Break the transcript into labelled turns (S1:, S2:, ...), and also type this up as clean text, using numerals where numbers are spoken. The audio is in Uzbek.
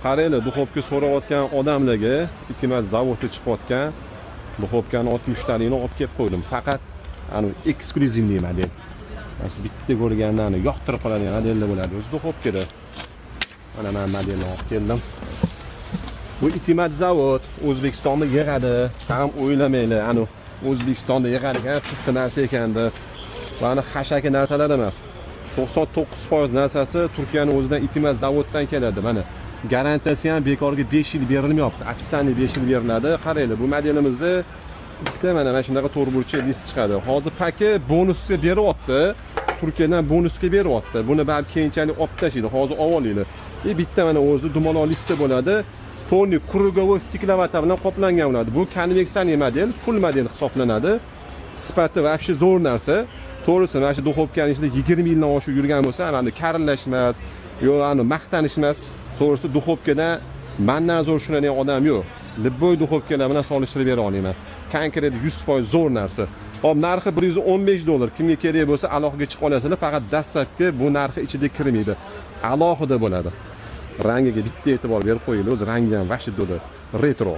S1: qaranglar, duxovka so'rayotgan odamlarga iltimos zavodda chiqayotgan duxovkani 60 talikni olib kelib qo'ydim. Faqat ana eksklyuzivniy model. Mana bitta ko'rgandan yoqtirib qoladigan modellar bo'ladi o'zi duxovkada. Mana men modelni olib keldim. Bu iltimos zavod O'zbekistonda yig'adi. Ham o'ylamanglar, ana O'zbekistonda yig'adigan puxta narsa ekanda. Buni xashaki narsalar emas. 99% narsasi Turkiyaning o'zidan iltimos zavoddan keladi. Mana garantiyasi ham bekorga 5 yil berilmayapti. Ofitsialniy 5 yil beriladi. Qaranglar, bu modelimizda bizda mana shunaqa to'rtburchak list chiqadi. Hozir paki bonusga beryapti. Turkiyadan bonusga beryapti. Buni balki keyinchalik olib tashlaydi. Hozir olinglar. Bitta mana o'zi dumaloq listda bo'ladi. Toni krugovoy stiklovata bilan qoplangan bo'ladi. Bu konveksiyaviy model, full model hisoblanadi. Sifati вообще zo'r narsa. To'g'risi, mana shu duxovkaning ichida 20 yildan oshib yurgan bo'lsa, mana karillashmas, yo'q, ana maqtanishmas. To'g'risi, duxovkadan mendan zo'r tushunadigan odam yo'q. Libboy duxovkalar bilan solishtirib bera olaman. Konkret 100% zo'r narsa. Hop, narxi $115. Kimga kerak bo'lsa, aloqaga chiqib olasizlar. Faqat dastlabki bu narxi ichida kirmaydi. Alohida bo'ladi. Rangiga bitta e'tibor berib qo'yinglar. O'zi rangi ham vashid bo'ladi. Retro.